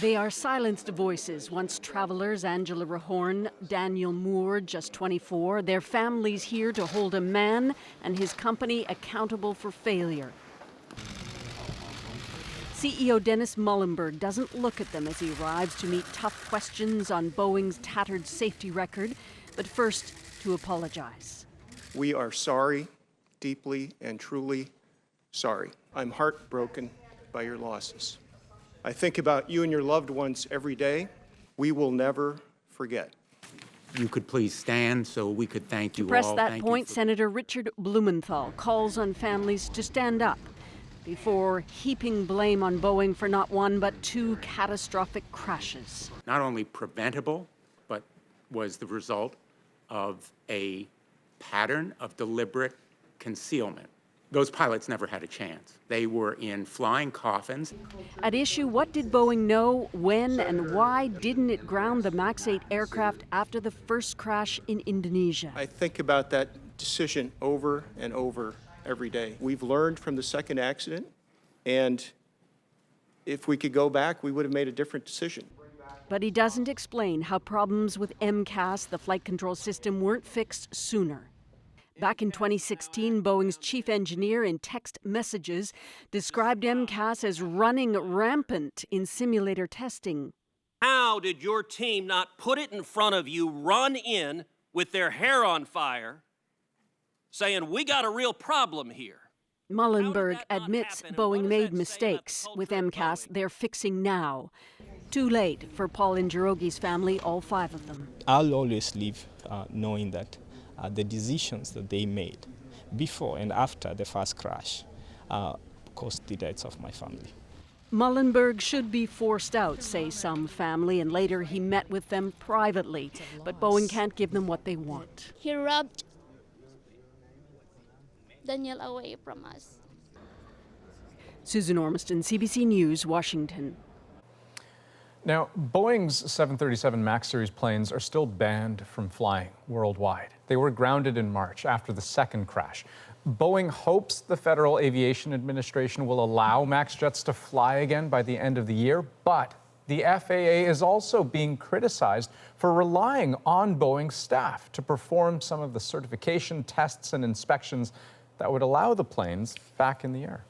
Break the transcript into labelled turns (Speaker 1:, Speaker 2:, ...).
Speaker 1: They are silenced voices, once travelers Angela Rahorn, Daniel Moore, just 24, their families here to hold a man and his company accountable for failure. CEO Dennis Muilenberg doesn't look at them as he arrives to meet tough questions on Boeing's tattered safety record, but first to apologize.
Speaker 2: We are sorry, deeply and truly sorry. I'm heartbroken by your losses. I think about you and your loved ones every day. We will never forget.
Speaker 3: You could please stand so we could thank you all.
Speaker 1: To press that point, Senator Richard Blumenthal calls on families to stand up before heaping blame on Boeing for not one but two catastrophic crashes.
Speaker 3: Not only preventable, but was the result of a pattern of deliberate concealment. Those pilots never had a chance. They were in flying coffins.
Speaker 1: At issue, what did Boeing know, when, and why didn't it ground the MAX 8 aircraft after the first crash in Indonesia?
Speaker 2: I think about that decision over and over every day. We've learned from the second accident, and if we could go back, we would have made a different decision.
Speaker 1: But he doesn't explain how problems with MCAS, the flight control system, weren't fixed sooner. Back in 2016, Boeing's chief engineer in text messages described MCAS as running rampant in simulator testing.
Speaker 4: How did your team not put it in front of you, run in with their hair on fire, saying, we got a real problem here?
Speaker 1: Muilenberg admits Boeing made mistakes. With MCAS, they're fixing now. Too late for Paul Ingerogi's family, all five of them.
Speaker 5: I'll always live knowing that the decisions that they made before and after the first crash caused the deaths of my family.
Speaker 1: Muilenberg should be forced out, say some family, and later he met with them privately. But Boeing can't give them what they want.
Speaker 6: He robbed Daniel away from us.
Speaker 1: Susan Ormiston, CBC News, Washington.
Speaker 7: Now, Boeing's 737 MAX series planes are still banned from flying worldwide. They were grounded in March after the second crash. Boeing hopes the Federal Aviation Administration will allow MAX jets to fly again by the end of the year, but the FAA is also being criticized for relying on Boeing's staff to perform some of the certification tests and inspections that would allow the planes back in the air.